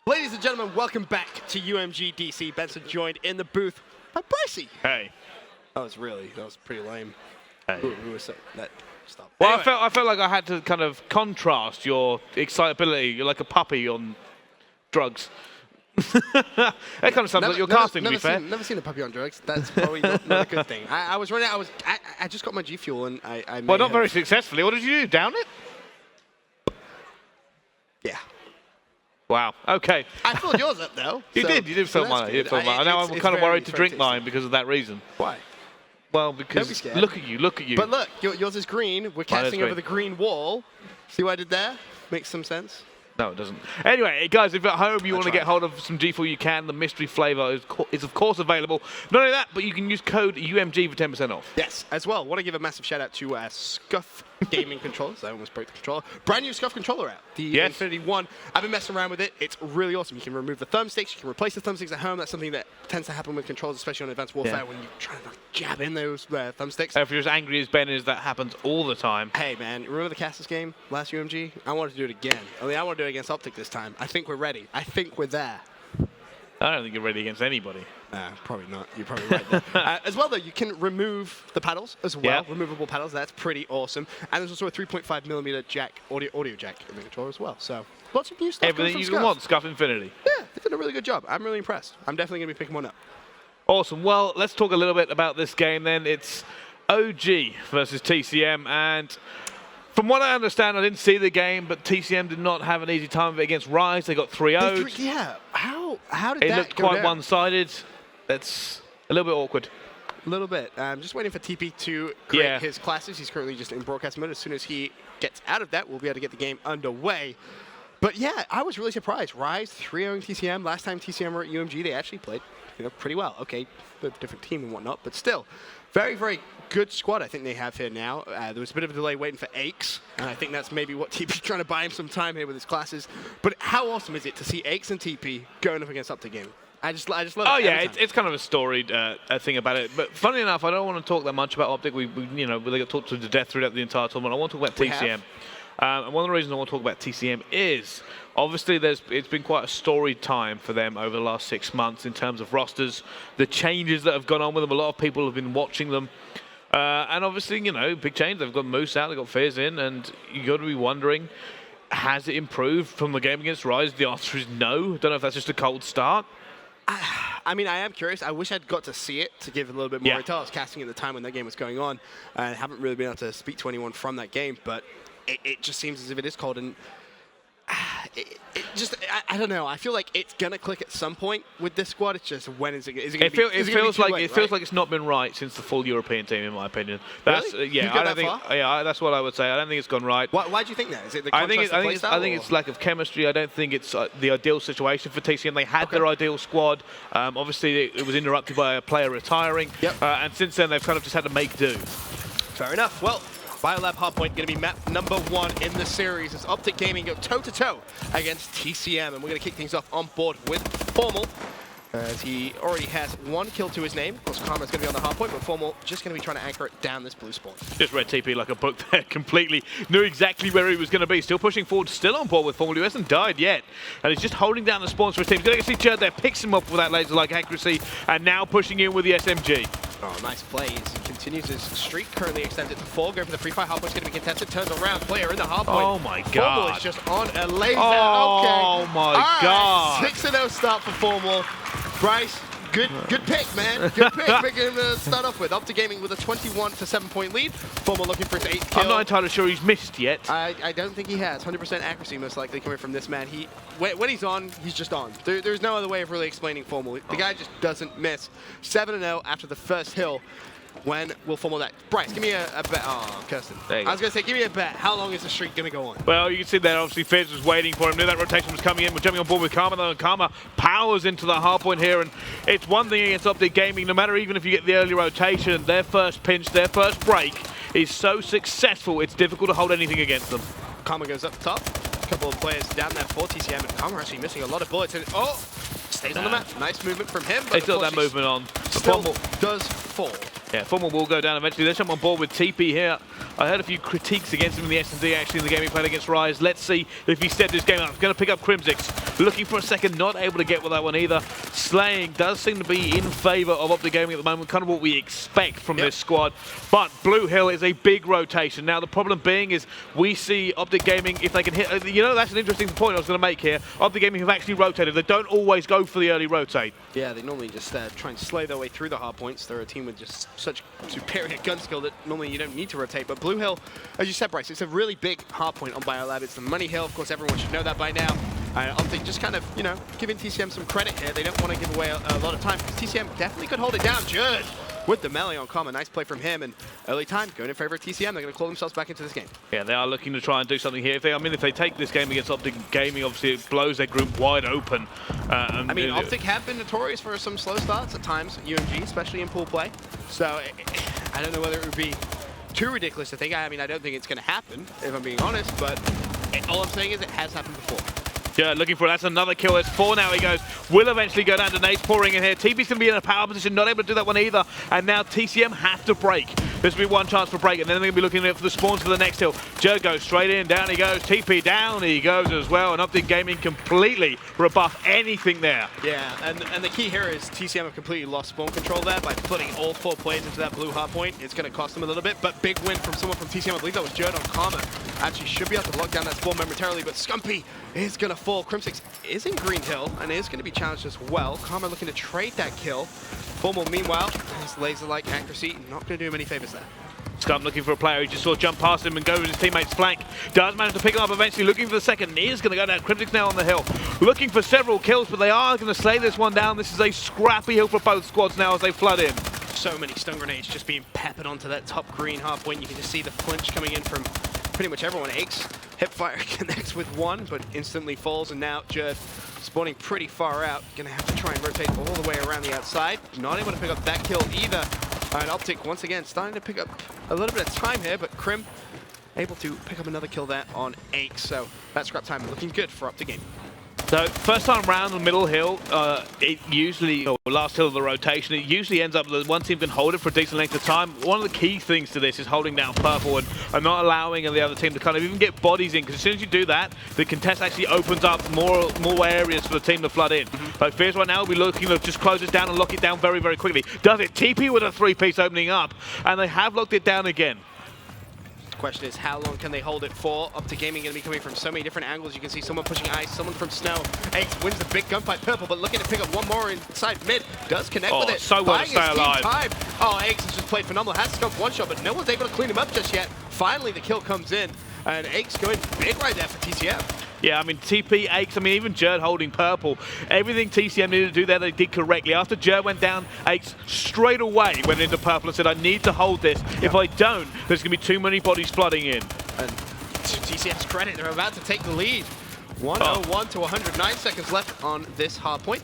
Ladies and gentlemen, welcome back to UMG DC. Benson joined in the booth by Brycey. Hey. That was pretty lame. Hey. Who was that? Stop. Well, Anyway. I felt like I had to kind of contrast your excitability. You're like a puppy on drugs. That kind of sounds like your casting, to be fair. Never seen a puppy on drugs. That's probably not a good thing. I was running. I just got my G Fuel and I. Well, not very successfully. What did you do? Down it? Yeah. Wow. Okay. I filled yours up though. You did fill mine. You did fill mine. Now I'm kind of worried to drink mine because of that reason. Why? Well, because look at you. But look, yours is green. We're casting over the green wall. See what I did there? Makes some sense. No, it doesn't. Anyway, guys, if at home you want to get hold of some G4, you can. The mystery flavor is of course available. Not only that, but you can use code UMG for 10% off. Yes, as well. Want to give a massive shout out to Scuff Gaming controllers. I almost broke the controller. Brand new Scuff controller out. The Infinity One. I've been messing around with it. It's really awesome. You can remove the thumbsticks. You can replace the thumbsticks at home. That's something that tends to happen with controllers, especially on Advanced Warfare, when you try to jab in those thumbsticks. If you're as angry as Ben is, that happens all the time. Hey, man, remember the Cassis game last UMG? I want to do it again. I mean, I want to do it against OpTic this time. I think we're ready. I think we're there. I don't think you're ready against anybody. Probably not. You're probably right there. As well, though, you can remove the paddles as well. Yeah. Removable paddles. That's pretty awesome. And there's also a 3.5mm jack, audio jack in the controller as well. So lots of new stuff. Everything you want, Scuff Infinity. Yeah, they've done a really good job. I'm really impressed. I'm definitely going to be picking one up. Awesome. Well, let's talk a little bit about this game then. It's OG versus TCM, and from what I understand, I didn't see the game, but TCM did not have an easy time of it against Rise. They got 3-0'd. Yeah. How did that go It looked quite down? one-sided. That's a little bit awkward. A little bit. I'm just waiting for TP to create his classes. He's currently just in broadcast mode. As soon as he gets out of that, we'll be able to get the game underway. But yeah, I was really surprised. Rise 3-0 TCM. Last time TCM were at UMG, they actually played pretty well. Okay, a different team and whatnot, but still, very, very good squad I think they have here now. There was a bit of a delay waiting for Aches, and I think that's maybe what TP's trying to buy him some time here with his classes. But how awesome is it to see Aches and TP going up against OpTic Gaming? I just love it. Oh yeah, it's kind of a storied thing about it. But funny enough, I don't want to talk that much about OpTic. We got talked to death throughout the entire tournament. I want to talk about TCM. And one of the reasons I want to talk about TCM is, obviously, it's been quite a storied time for them over the last 6 months in terms of rosters, the changes that have gone on with them. A lot of people have been watching them. And obviously, big change. They've got Moose out, they've got Fizz in, and you got to be wondering, has it improved from the game against Rise? The answer is no. I don't know if that's just a cold start. I mean, I am curious. I wish I'd got to see it to give a little bit more intel. I was casting at the time when that game was going on, and I haven't really been able to speak to anyone from that game, but it just seems as if it is cold, and I don't know. I feel like it's gonna click at some point with this squad. It's just when is it gonna be? It feels like it's not been right since the full European team, in my opinion. That's really? Yeah. I don't think. Yeah, that's what I would say. I don't think it's gone right. Why do you think that? Is it the contrast of play style, I think it's lack of chemistry. I don't think it's the ideal situation for TCM. They had their ideal squad. Obviously, it was interrupted by a player retiring. Yep. And since then, they've kind of just had to make do. Fair enough. Well, Biolab Hardpoint going to be map number 1 in the series as OpTic Gaming go toe-to-toe against TCM. And we're going to kick things off on board with Formal, as he already has 1 kill to his name. Of course, Karma's going to be on the Hardpoint, but Formal just going to be trying to anchor it down this blue spawn. Just read TP like a book there, completely. Knew exactly where he was going to be. Still pushing forward, still on board with Formal, who hasn't died yet. And he's just holding down the spawns for his team. He's going to see Jerd there, picks him up with that laser-like accuracy, and now pushing in with the SMG. Oh, nice plays. He continues his streak, currently extends it to 4. Going for the free fire. Hardpoint's going to be contested. Turns around. Player in the Hardpoint. Oh my god. Formal is just on a laser. Oh my god. 6-0 start for Formal. Bryce, good pick, man. Good pick. Picking him to start off with. OpTic Gaming with a 21 to 7-point lead. Formal looking for his 8th kill. I'm not entirely sure he's missed yet. I don't think he has. 100% accuracy most likely coming from this man. When he's on, he's just on. There's no other way of really explaining Formal. The guy just doesn't miss. 7-0 after the first hill. When will Formal that? Bryce, give me a bet. Oh, Kirsten. I was going to say, give me a bet. How long is the streak going to go on? Well, you can see there, obviously, Fizz was waiting for him. Knew that rotation was coming in. We're jumping on board with Karma, though, and Karma powers into the Hardpoint here. And it's one thing against OpTic Gaming, no matter even if you get the early rotation, their first pinch, their first break is so successful, it's difficult to hold anything against them. Karma goes up top. A couple of players down there for TCM, and Karma actually missing a lot of bullets. And stays on the map. Nice movement from him. They still have that movement on. Still does fall. Yeah, Formal will go down eventually. Let's jump on board with TP here. I heard a few critiques against him in the S&D actually in the game he played against Rise. Let's see if he stepped this game up. Going to pick up Crimsix. Looking for a second, not able to get with that one either. Slaying does seem to be in favour of OpTic Gaming at the moment, kind of what we expect from this squad. But Blue Hill is a big rotation. Now the problem being is we see OpTic Gaming, if they can hit, you know, that's an interesting point I was going to make here. OpTic Gaming have actually rotated. They don't always go for the early rotate. Yeah, they normally just try and slay their way through the hardpoints. They're a team with just such superior gun skill that normally you don't need to rotate. But Blue Hill, as you said, Bryce, it's a really big hardpoint on Biolab. It's the money hill. Of course, everyone should know that by now. OpTic just kind of, you know, giving TCM some credit here. They don't want to give away a lot of time because TCM definitely could hold it down. Jerd with the melee on Karma. Nice play from him, and early time going in favor of TCM. They're going to claw themselves back into this game. Yeah, they are looking to try and do something here. If they take this game against OpTic Gaming, obviously it blows their group wide open. I mean, OpTic have been notorious for some slow starts at times, UMG, especially in pool play. So I don't know whether it would be too ridiculous to think. I mean, I don't think it's going to happen, if I'm being honest, but all I'm saying is it has happened before. Yeah, looking for it. That's another kill. There's 4 now. He goes. Will eventually go down to nades pouring in here. TP's going to be in a power position, not able to do that one either. And now TCM have to break. There's going to be one chance for break, and then they're going to be looking for the spawns for the next hill. Jerd goes straight in. Down he goes. TP down he goes as well. And OpTic Gaming completely rebuff anything there. Yeah, and the key here is TCM have completely lost spawn control there by putting all 4 players into that blue hard point. It's going to cost them a little bit, but big win from someone from TCM. I believe that was Jerd on Karma. Actually should be able to lock down that spawn momentarily, but Scumpy is going to fall. Crimsix is in Green Hill and is going to be challenged as well. Karma looking to trade that kill. Formal, meanwhile, his laser-like accuracy, not going to do him any favors there. Scum looking for a player. He just saw jump past him and go with his teammate's flank. Does manage to pick him up eventually, looking for the second. He is going to go down. Crimsix now on the hill. Looking for several kills, but they are going to slay this one down. This is a scrappy hill for both squads now as they flood in. So many stun grenades just being peppered onto that top green hard point. You can just see the flinch coming in from pretty much everyone. Aches, Hipfire connects with one, but instantly falls, and now Jerd spawning pretty far out. Gonna have to try and rotate all the way around the outside. Not able to pick up that kill either. And OpTic once again starting to pick up a little bit of time here, but Crim able to pick up another kill there on Aches. So that scrap time looking good for OpTic Gaming. So first time round the middle hill, it usually, or last hill of the rotation, it usually ends up that one team can hold it for a decent length of time. One of the key things to this is holding down purple and not allowing the other team to kind of even get bodies in, because as soon as you do that, the contest actually opens up more areas for the team to flood in. Like Fears right now will be looking to just close it down and lock it down very, very quickly. Does it? TP with a 3-piece opening up, and they have locked it down again. Question is, how long can they hold it for? OpTic Gaming going to be coming from so many different angles. You can see someone pushing ice, someone from snow. Aches wins the big gunfight purple, but looking to pick up one more inside mid. Does connect with it. So well to stay alive. Time. Oh, Aches has just played phenomenal. Has scoped one shot, but no one's able to clean him up just yet. Finally, the kill comes in, and Aches going big right there for TCM. Yeah, I mean, TP, Aches, I mean, even Jerd holding purple. Everything TCM needed to do there, they did correctly. After Jerd went down, Aches straight away went into purple and said, I need to hold this. If I don't, there's going to be too many bodies flooding in. And to TCM's credit, they're about to take the lead. 101 to 109 seconds left on this hard point.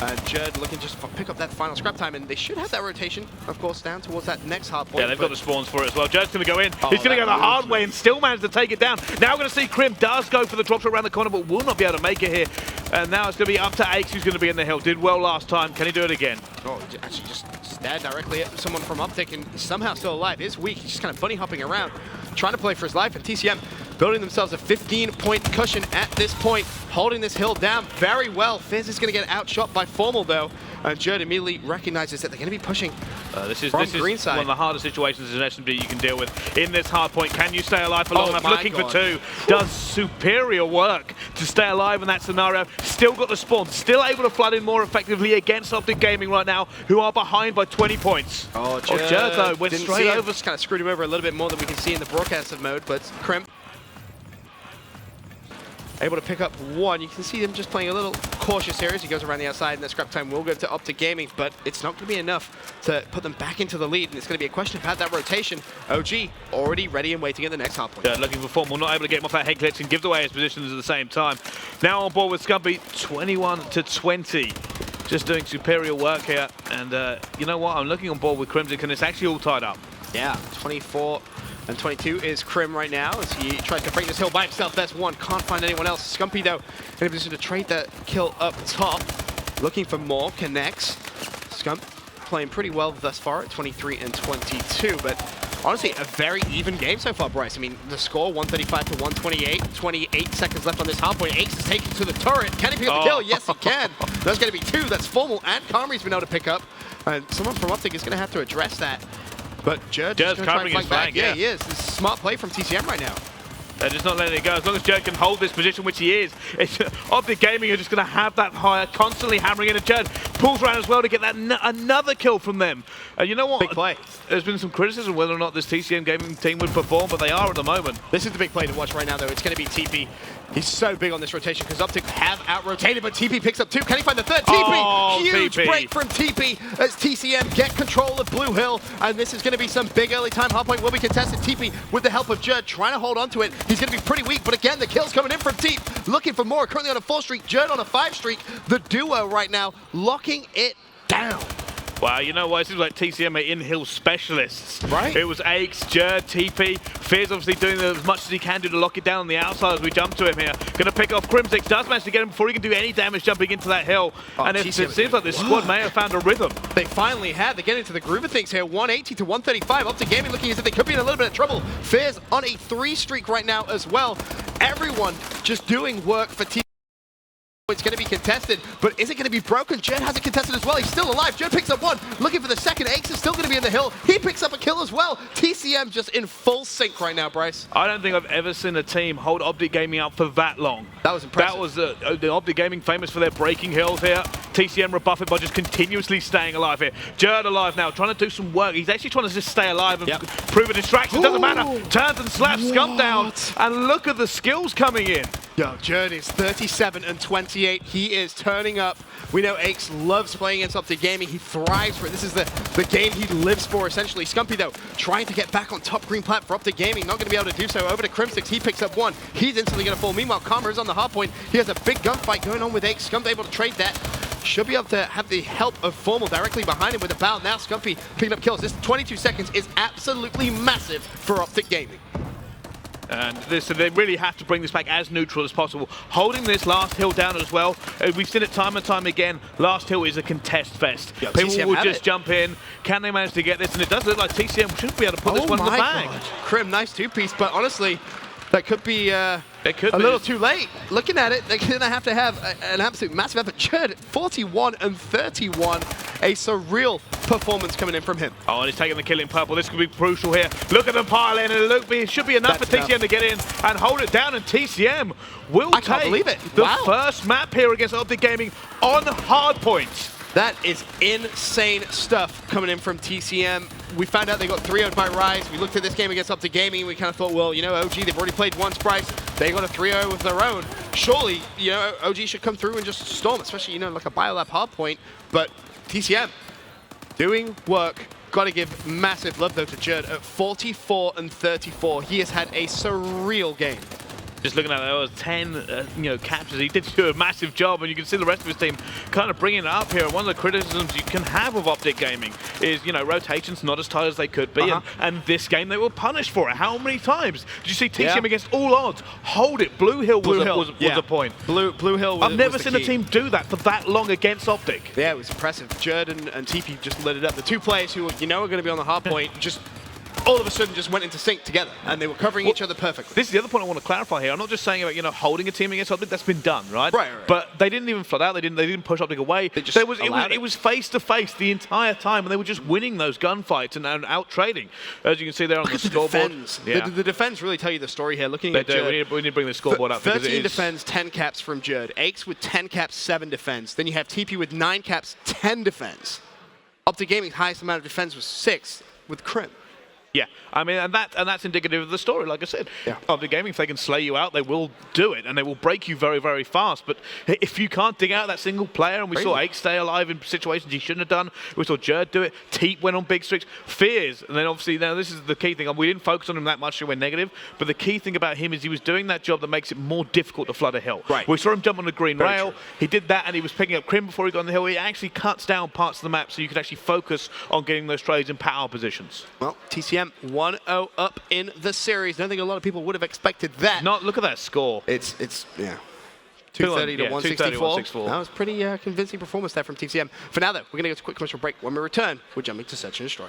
Jerd looking just to pick up that final scrap time, and they should have that rotation, of course, down towards that next hard point. Yeah, they've got the spawns for it as well. Jerd's going to go in. He's going to go the hard way and still manage to take it down. Now we're going to see Crim does go for the drop shot around the corner, but will not be able to make it here. And now it's going to be up to Aches, who's going to be in the hill. Did well last time. Can he do it again? Oh, actually just stared directly at someone from OpTic and somehow still alive. Is weak. He's just kind of bunny hopping around, trying to play for his life, and TCM building themselves a 15-point cushion at this point, holding this hill down very well. Fizz is going to get outshot by Formal, though, and Jerd immediately recognizes that they're going to be pushing this is green side. One of the hardest situations as an SMD you can deal with in this hard point. Can you stay alive for long enough? Looking for 2. Does superior work to stay alive in that scenario. Still got the spawn. Still able to flood in more effectively against OpTic Gaming right now, who are behind by 20 points. Oh, Jerd though went straight over. Just kind of screwed him over a little bit more than we can see in the broadcaster mode, but Crim able to pick up one. You can see him just playing a little cautious here as he goes around the outside, and the scrap time will go to OpTic Gaming, but it's not going to be enough to put them back into the lead, and it's going to be a question about that rotation. OG already ready and waiting at the next hard point. Yeah, looking for Formal, not able to get him off that head glitch and gives away his positions at the same time. Now on board with Scumpy, 21 to 20. Just doing superior work here, and you know what? I'm looking on board with Crimson, and it's actually all tied up. Yeah, 24 and 22 is Crim right now as he tries to break this hill by himself. That's one. Can't find anyone else. Scumpy, though, in a position to trade that kill up top. Looking for more. Connects. Scump playing pretty well thus far at 23 and 22, but honestly, a very even game so far, Bryce. I mean, the score, 135 to 128. 28 seconds left on this hardpoint. Ace is taken to the turret. Can he pick up the kill? Yes, he can. There's going to be 2. That's Formal and Kamri's been able to pick up. And someone from OpTic is going to have to address that. But Jerd is going to try and fight back. Yeah, he is. This is a smart play from TCM right now. They're just not letting it go. As long as Jerd can hold this position, which he is, OpTic Gaming are just going to have that higher, constantly hammering in. And Jerd pulls around as well to get that another kill from them. You know what? Big play. There's been some criticism whether or not this TCM Gaming team would perform, but they are at the moment. This is the big play to watch right now, though. It's going to be TP. He's so big on this rotation because OpTic have out-rotated, but TP picks up 2. Can he find the third? TP! Huge break from TP as TCM get control of Blue Hill, and this is going to be some big early time. Hardpoint will be contested. TP, with the help of Jerd, trying to hold on to it. He's going to be pretty weak, but again, the kill's coming in from Teep. Looking for more. Currently on a 4 streak. Jerd on a 5 streak. The duo right now locking it down. Wow, you know what? It seems like TCM are in-hill specialists. Right. It was Aches, Jerd, TP. Fear's obviously doing as much as he can do to lock it down on the outside as we jump to him here. Going to pick off Crimsix. Does manage to get him before he can do any damage jumping into that hill. And it seems like this squad may have found a rhythm. They finally have. They get into the groove of things here. 180 to 135. OpTic Gaming looking as if they could be in a little bit of trouble. Fear's on a 3 streak right now as well. Everyone just doing work for TP. It's going to be contested, but is it going to be broken? Jerd has it contested as well. He's still alive. Jerd picks up 1, looking for the second. Aches is still going to be in the hill. He picks up a kill as well. TCM just in full sync right now, Bryce. I don't think I've ever seen a team hold OpTic Gaming out for that long. That was impressive. That was the OpTic Gaming famous for their breaking hills here. TCM rebuff it by just continuously staying alive here. Jerd alive now, trying to do some work. He's actually trying to just stay alive and prove a distraction. Doesn't matter. Turns and slaps Scump down. And look at the skills coming in. Yo, Jerd is 37 and 28. He is turning up. We know Aches loves playing against OpTic Gaming. He thrives for it. This is the game he lives for, essentially. Scumpy, though, trying to get back on top green plat for OpTic Gaming. Not going to be able to do so. Over to Crimsix. He picks up 1. He's instantly going to fall. Meanwhile, Karma is on the hardpoint. He has a big gunfight going on with Aches. Scump able to trade that. Should be able to have the help of Formal directly behind him with a bow. Now Scumpy picking up kills. This 22 seconds is absolutely massive for OpTic Gaming. And so they really have to bring this back as neutral as possible. Holding this last hill down as well. We've seen it time and time again. Last hill is a contest fest. Yep, people TCM will just jump in. Can they manage to get this? And it does look like TCM should be able to put this one in the bag. Crim, nice 2-piece, but honestly, that could be a little too late. Looking at it, they're going to have an absolute massive effort. Jerd, 41 and 31. A surreal performance coming in from him. Oh, and he's taking the kill in purple. This could be crucial here. Look at them pile in, and it should be enough for TCM to get in and hold it down. And TCM will take the first map here against OpTic Gaming on Hardpoint. That is insane stuff coming in from TCM. We found out they got 3-0'd by Rise. We looked at this game against OpTic Gaming and we kind of thought, well, you know, OG, they've already played once, Bryce. They got a 3-0 of their own. Surely, you know, OG should come through and just storm, especially, you know, like a biolab hardpoint. But TCM doing work. Got to give massive love, though, to Jerd at 44 and 34. He has had a surreal game. Just looking at it, there was 10 captures. He did do a massive job, and you can see the rest of his team kind of bringing it up here. And one of the criticisms you can have of OpTic Gaming is, you know, rotations not as tight as they could be. And this game, they were punished for it. How many times did you see TCM against all odds hold it? Blue Hill was a point. Blue Hill was I've never seen a team do that for that long against OpTic. Yeah, it was impressive. Jerd and TP just lit it up. The 2 players who, you know, are going to be on the hard point just all of a sudden just went into sync together, and they were covering each other perfectly. This is the other point I want to clarify here. I'm not just saying about, you know, holding a team against OpTic. That's been done, right? Right. But they didn't even flood out. They didn't push OpTic away. It was face to face the entire time, and they were just winning those gunfights and out trading. As you can see there on the scoreboard. The defense really tell you the story here. Looking at Jerd, we need to bring the scoreboard up. 13 defense, 10 caps from Jerd. Aches with 10 caps, 7 defense. Then you have TP with 9 caps, 10 defense. OpTic Gaming's highest amount of defense was 6 with Crim. Yeah, I mean, and that's indicative of the story. Like I said, OpTic Gaming, if they can slay you out, they will do it, and they will break you very, very fast. But if you can't dig out that single player, and we saw Ake stay alive in situations he shouldn't have done, we saw Jerd do it, Teep went on big streaks, Fears, and then obviously, now this is the key thing, we didn't focus on him that much, so he went negative, but the key thing about him is he was doing that job that makes it more difficult to flood a hill. Right. We saw him jump on the green rail, he did that, and he was picking up Crim before he got on the hill. He actually cuts down parts of the map so you can actually focus on getting those trades in power positions. Well, TCM 1-0 up in the series. I don't think a lot of people would have expected that. Look at that score. It's 230 to 164. That was pretty convincing performance there from TCM. For now, though, we're going to go to a quick commercial break. When we return, we're jumping to Search and Destroy.